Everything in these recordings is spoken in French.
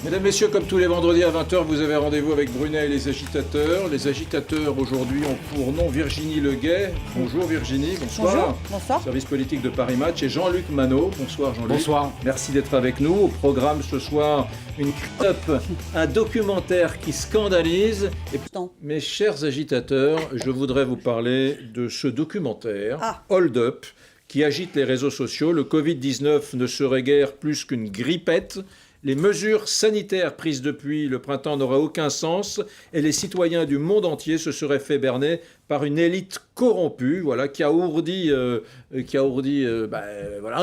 Mesdames, Messieurs, comme tous les vendredis à 20h, vous avez rendez-vous avec Brunet et les agitateurs. Les agitateurs aujourd'hui ont pour nom Virginie Leguet. Bonjour Virginie, bonsoir. Bonjour, bonsoir. Service politique de Paris Match et Jean-Luc Manot. Bonsoir Jean-Luc. Bonsoir. Merci d'être avec nous. Au programme ce soir, une up, un documentaire qui scandalise. Et mes chers agitateurs, je voudrais vous parler de ce documentaire, Hold Up, qui agite les réseaux sociaux. Le Covid-19 ne serait guère plus qu'une grippette. Les mesures sanitaires prises depuis le printemps n'auraient aucun sens et les citoyens du monde entier se seraient fait berner par une élite corrompue, voilà, qui a ourdi un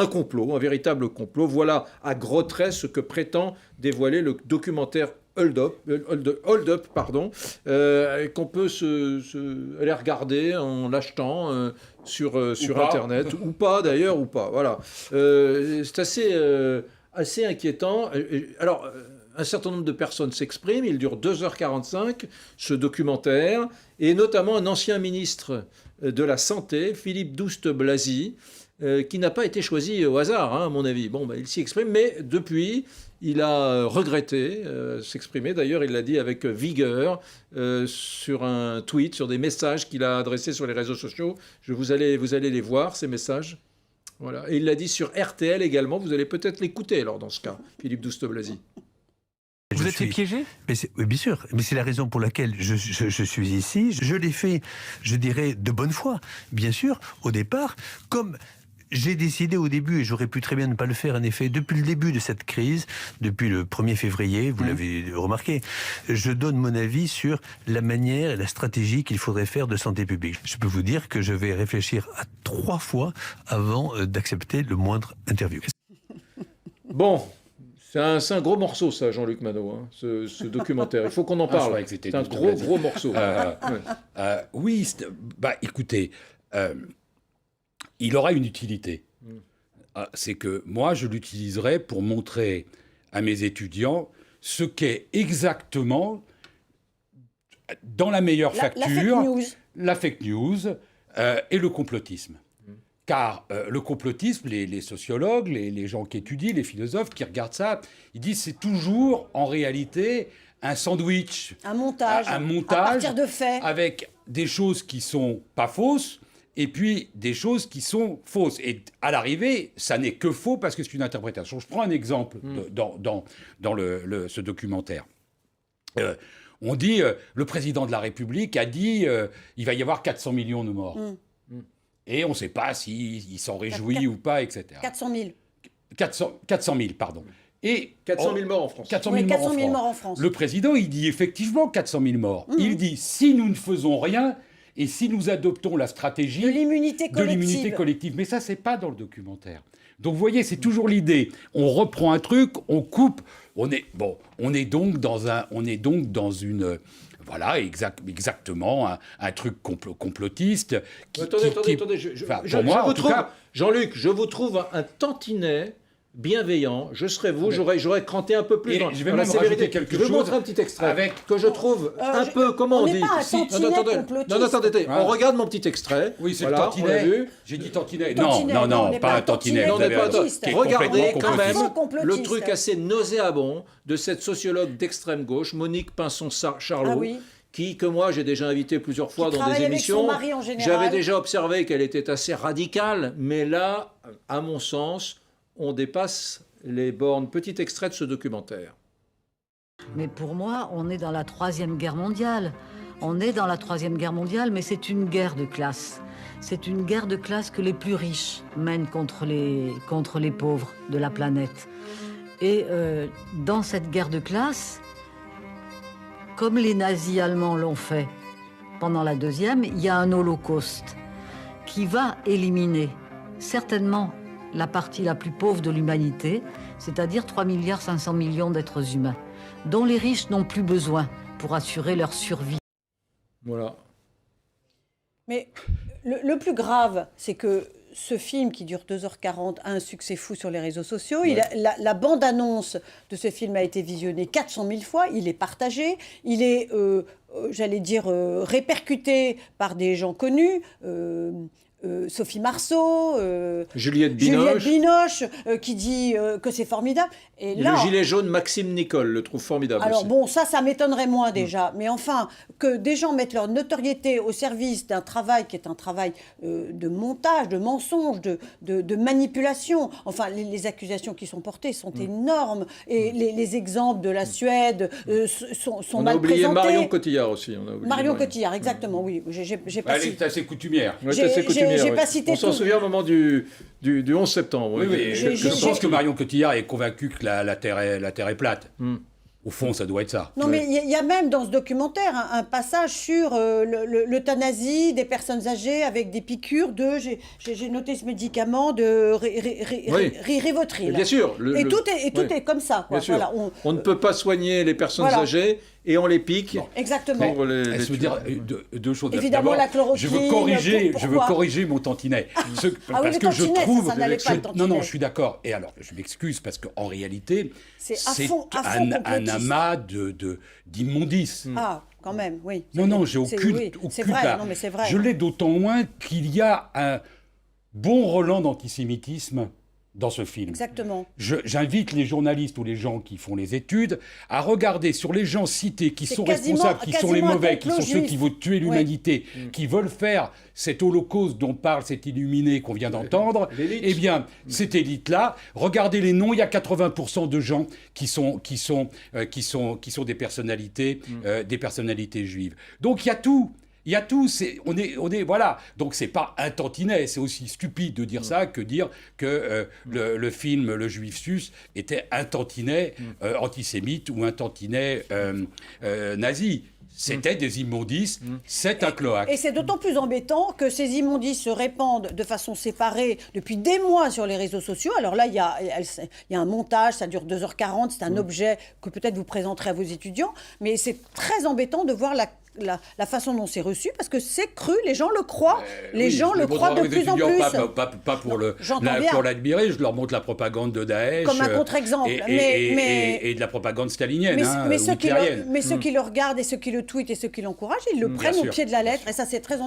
complot, un véritable complot. Voilà à gros traits ce que prétend dévoiler le documentaire Hold Up, qu'on peut aller regarder en l'achetant sur Internet, ou pas d'ailleurs, ou pas. Voilà. C'est assez inquiétant. Alors, un certain nombre de personnes s'expriment. Il dure 2h45, ce documentaire, et notamment un ancien ministre de la Santé, Philippe Douste-Blazy, qui n'a pas été choisi au hasard, à mon avis. Bon, il s'y exprime, mais depuis, il a regretté s'exprimer. D'ailleurs, il l'a dit avec vigueur sur un tweet, sur des messages qu'il a adressés sur les réseaux sociaux. Vous allez les voir, ces messages. Voilà. Et il l'a dit sur RTL également. Vous allez peut-être l'écouter, alors, dans ce cas, Philippe Douste-Blazy. Vous êtes fait piéger ? Oui, bien sûr. Mais c'est la raison pour laquelle je suis ici. Je l'ai fait, je dirais, de bonne foi. Bien sûr, au départ, comme j'ai décidé au début, et j'aurais pu très bien ne pas le faire, en effet, depuis le début de cette crise, depuis le 1er février, vous l'avez remarqué, je donne mon avis sur la manière et la stratégie qu'il faudrait faire de santé publique. Je peux vous dire que je vais réfléchir à 3 fois avant d'accepter le moindre interview. Bon, c'est un gros morceau, ça, Jean-Luc Manot, ce documentaire. Il faut qu'on en parle. C'est un gros morceau. Oui, écoutez... il aura une utilité. C'est que moi, je l'utiliserai pour montrer à mes étudiants ce qu'est exactement, dans la meilleure facture, la fake news et le complotisme. Car le complotisme, les sociologues, les gens qui étudient, les philosophes qui regardent ça, ils disent c'est toujours, en réalité, un sandwich. Un montage à partir de faits. Avec des choses qui sont pas fausses, et puis des choses qui sont fausses. Et à l'arrivée, ça n'est que faux parce que c'est une interprétation. Je prends un exemple dans ce documentaire. On dit, le président de la République a dit il va y avoir 400 millions de morts. Et on ne sait pas s'il s'en réjouit ou pas, etc. 400 000. 400 000, pardon. Et 400 000 morts en France. 400 000 morts en France. Le président, il dit effectivement 400 000 morts. Il dit, si nous ne faisons rien... Et si nous adoptons la stratégie de l'immunité collective. Mais ça, c'est pas dans le documentaire. Donc, vous voyez, c'est toujours l'idée. On reprend un truc, on coupe. On est donc dans une... Voilà, exactement, un truc complotiste. Attendez. Jean-Luc, je vous trouve un tantinet bienveillant, je serais vous, j'aurais cranté un peu plus dans la sévérité. Je vais vous montrer un petit extrait que je trouve un peu, comment on dit attendez, on regarde mon petit extrait. Oui, c'est le tantinet. J'ai dit tantinet. Non, pas un tantinet. Regardez quand même le truc assez nauséabond de cette sociologue d'extrême gauche, Monique Pinson-Charlot, que moi j'ai déjà invité plusieurs fois dans des émissions. J'avais déjà observé qu'elle était assez radicale, mais là, à mon sens, on dépasse les bornes. Petit extrait de ce documentaire. Mais pour moi, on est dans la 3e guerre mondiale. On est dans la 3e guerre mondiale, mais c'est une guerre de classe. C'est une guerre de classe que les plus riches mènent contre les pauvres de la planète. Et dans cette guerre de classe, comme les nazis allemands l'ont fait pendant la 2e, il y a un holocauste qui va éliminer certainement la partie la plus pauvre de l'humanité, c'est-à-dire 3,5 milliards d'êtres humains, dont les riches n'ont plus besoin pour assurer leur survie. Voilà. Mais le plus grave, c'est que ce film qui dure 2h40 a un succès fou sur les réseaux sociaux. Ouais. La bande-annonce de ce film a été visionnée 400 000 fois. Il est partagé. Il est, répercuté par des gens connus. Sophie Marceau, Juliette Binoche, qui dit que c'est formidable. Et le gilet jaune, Maxime Nicole le trouve formidable alors aussi. bon, ça m'étonnerait moins déjà. Mais enfin, que des gens mettent leur notoriété au service d'un travail qui est un travail de montage, de mensonge, de manipulation. Enfin, les accusations qui sont portées sont énormes. Et les exemples de la Suède sont mal présentés. On a oublié Marion Cotillard aussi. Marion Cotillard, exactement, oui. J'ai pas Elle est assez coutumière. J'ai pas cité On s'en tout. souvient au moment du 11 septembre. Oui, je pense que Marion Cotillard est convaincue que la Terre est plate. Au fond, ça doit être ça. Non, mais il y a même dans ce documentaire un passage sur l'euthanasie des personnes âgées avec des piqûres de... J'ai noté ce médicament de Rivotril. Bien sûr. Tout est comme ça. Quoi. Bien sûr. Voilà, on ne peut pas soigner les personnes âgées et on les pique. Non. Exactement. Je veux dire deux choses. Évidemment, D'abord, la chloroquine. je veux corriger mon tantinet. Parce que je trouve... ça n'allait pas, le tantinet. Non, je suis d'accord. Et alors, je m'excuse parce qu'en réalité, c'est un amas d'immondices. Ah, quand même, oui. Non, j'ai aucune... C'est vrai, non, mais c'est vrai. Je l'ai d'autant moins qu'il y a un bon relent d'antisémitisme dans ce film. Exactement. J'invite les journalistes ou les gens qui font les études à regarder sur les gens cités qui sont responsables, qui sont les mauvais, qui sont ceux qui veulent tuer l'humanité, qui veulent faire cet holocauste dont parle cet illuminé qu'on vient d'entendre. Eh bien, cette élite-là, regardez les noms, il y a 80% de gens qui sont des personnalités juives. Donc il y a tout. Il y a tout, voilà. Donc c'est pas un tantinet, c'est aussi stupide de dire ça que dire que le film Le Juif sus était un tantinet antisémite ou un tantinet nazi. C'était des immondices, c'est un cloaque. Et c'est d'autant plus embêtant que ces immondices se répandent de façon séparée depuis des mois sur les réseaux sociaux. Alors là, il y a un montage, ça dure 2h40, c'est un objet que peut-être vous présenterez à vos étudiants, mais c'est très embêtant de voir la façon dont c'est reçu, parce que c'est cru, les gens le croient. Les gens le croient de plus en plus. Pas pour l'admirer, je leur montre la propagande de Daesh. Comme un contre-exemple. Et de la propagande stalinienne. Mais ceux qui le regardent et ceux qui le tweetent et ceux qui l'encouragent, ils le prennent au pied de la lettre. Et ça, c'est très